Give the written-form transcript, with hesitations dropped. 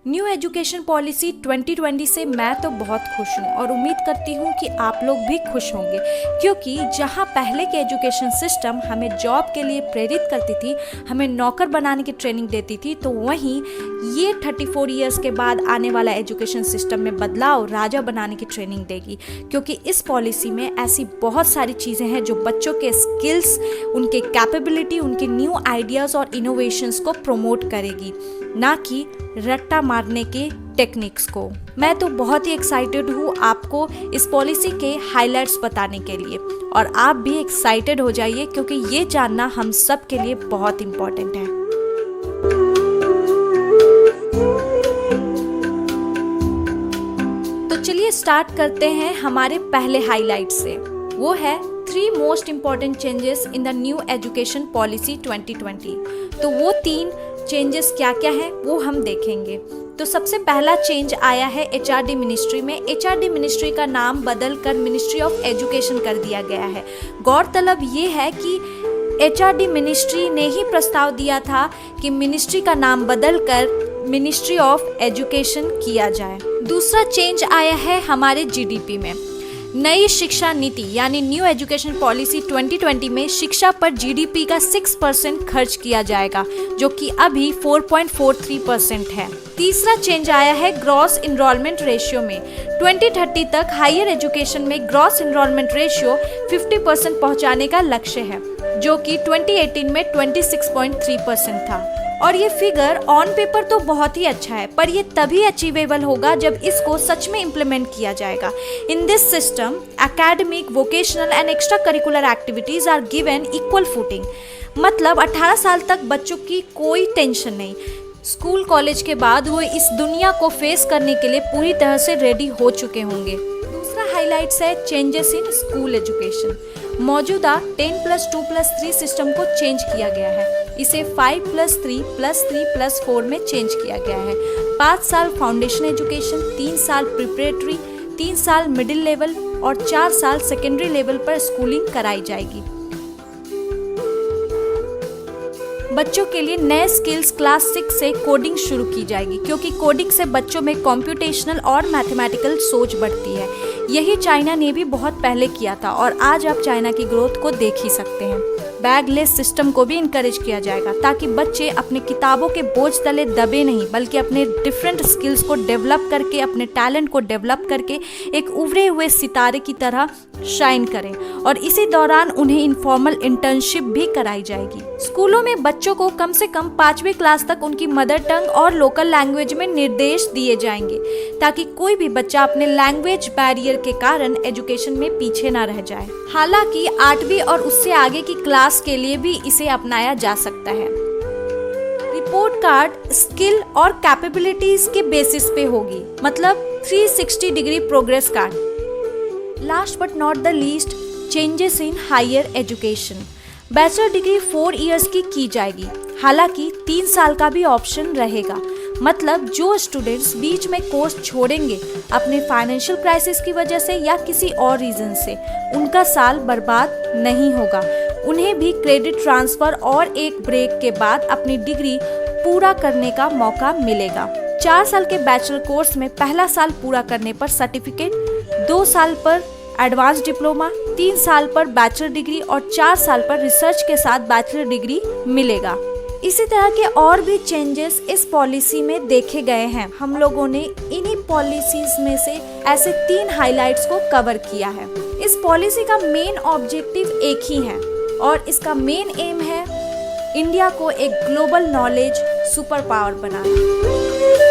New education policy 2020 से मैं तो बहुत खुश हूँ और उम्मीद करती हूँ कि आप लोग भी खुश होंगे, क्योंकि जहाँ पहले के एजुकेशन सिस्टम हमें जॉब के लिए प्रेरित करती थी, हमें नौकर बनाने की ट्रेनिंग देती थी, तो वहीं ये 34 ईयर्स के बाद आने वाला एजुकेशन सिस्टम में बदलाव राजा बनाने की ट्रेनिंग देगी। क्योंकि इस पॉलिसी में ऐसी बहुत सारी चीज़ें हैं जो बच्चों के स्किल्स, उनके कैपेबिलिटी, उनके न्यू आइडियाज़ और इनोवेशंस को प्रमोट करेगी, ना कि रट्टा मारने के टेक्निक्स को। मैं तो बहुत ही एक्साइटेड हूँ आपको इस पॉलिसी के हाइलाइट्स बताने के लिए, और आप भी एक्साइटेड हो जाइए क्योंकि ये जानना हम सब के लिए बहुत इम्पोर्टेंट है। तो चलिए स्टार्ट करते हैं हमारे पहले हाइलाइट से। वो है 3 most important changes in the new education policy 2020। तो वो 3 चेंजेस क्या क्या है वो हम देखेंगे। तो सबसे पहला चेंज आया है एचआरडी मिनिस्ट्री में। एचआरडी मिनिस्ट्री का नाम बदलकर मिनिस्ट्री ऑफ एजुकेशन कर दिया गया है। गौरतलब ये है कि एचआरडी मिनिस्ट्री ने ही प्रस्ताव दिया था कि मिनिस्ट्री का नाम बदलकर मिनिस्ट्री ऑफ एजुकेशन किया जाए। दूसरा चेंज आया है हमारे जीडीपी में। नई शिक्षा नीति यानी न्यू एजुकेशन पॉलिसी 2020 में शिक्षा पर जीडीपी का 6% खर्च किया जाएगा, जो कि अभी 4.43% है। तीसरा चेंज आया है ग्रॉस इनरोलमेंट रेशियो में। 2030 तक हायर एजुकेशन में ग्रॉस इनरोलमेंट रेशियो 50% पहुंचाने का लक्ष्य है, जो कि 2018 में 26.3% था। और ये फिगर ऑन पेपर तो बहुत ही अच्छा है, पर ये तभी अचीवेबल होगा जब इसको सच में इम्प्लीमेंट किया जाएगा। In this system academic, vocational and extra curricular activities are given equal footing. मतलब 18 साल तक बच्चों की कोई टेंशन नहीं। स्कूल कॉलेज के बाद वो इस दुनिया को फेस करने के लिए पूरी तरह से रेडी हो चुके होंगे। दूसरा हाइलाइट्स है चेंजेस इन स्कूल एजुकेशन। मौजूदा 10+2+3 सिस्टम को चेंज किया गया है। इसे 5+3+3+4 में चेंज किया गया है। 5 साल फाउंडेशन एजुकेशन, 3 साल प्रिपरेटरी, 3 साल मिडिल लेवल और 4 साल सेकेंडरी लेवल पर स्कूलिंग कराई जाएगी। बच्चों के लिए नए स्किल्स क्लास 6 से कोडिंग शुरू की जाएगी, क्योंकि कोडिंग से बच्चों में कंप्यूटेशनल और मैथमेटिकल सोच बढ़ती है। यही चाइना ने भी बहुत पहले किया था और आज आप चाइना की ग्रोथ को देख ही सकते हैं। बैगलेस सिस्टम को भी इनकरेज किया जाएगा, ताकि बच्चे अपने किताबों के बोझ तले दबे नहीं, बल्कि अपने डिफरेंट स्किल्स को डेवलप करके, अपने टैलेंट को डेवलप करके एक उभरे हुए सितारे की तरह शाइन करें। और इसी दौरान उन्हें इनफॉर्मल इंटर्नशिप भी कराई जाएगी। स्कूलों में बच्चों को कम से कम 5वीं क्लास तक उनकी मदर टंग और लोकल लैंग्वेज में निर्देश दिए जाएंगे, ताकि कोई भी बच्चा अपने लैंग्वेज बैरियर के कारण एजुकेशन में पीछे ना रह जाए। हालांकि 8वीं और उससे आगे की क्लास के लिए भी इसे अपनाया जा सकता है। रिपोर्ट कार्ड स्किल और कैपेबिलिटीज के बेसिस पे होगी, मतलब 360 degree progress card. Last but not the least, changes in higher education. Bachelor degree 4 years की जाएगी, हालांकि 3 साल का भी ऑप्शन रहेगा। मतलब जो स्टूडेंट्स बीच में कोर्स छोड़ेंगे अपने फाइनेंशियल क्राइसिस की वजह से या किसी और रीजन से, उनका साल बर्बाद नहीं होगा। उन्हें भी क्रेडिट ट्रांसफर और एक ब्रेक के बाद अपनी डिग्री पूरा करने का मौका मिलेगा। 4 साल के बैचलर कोर्स में पहला साल पूरा करने पर सर्टिफिकेट, 2 साल पर एडवांस डिप्लोमा, 3 साल पर बैचलर डिग्री और 4 साल पर रिसर्च के साथ बैचलर डिग्री मिलेगा। इसी तरह के और भी चेंजेस इस पॉलिसी में देखे गए हैं। हम लोगों ने इन्हीं पॉलिसीज में से ऐसे 3 हाइलाइट्स को कवर किया है। इस पॉलिसी का मेन ऑब्जेक्टिव एक ही है और इसका मेन एम है इंडिया को एक ग्लोबल नॉलेज सुपर पावर बनाना।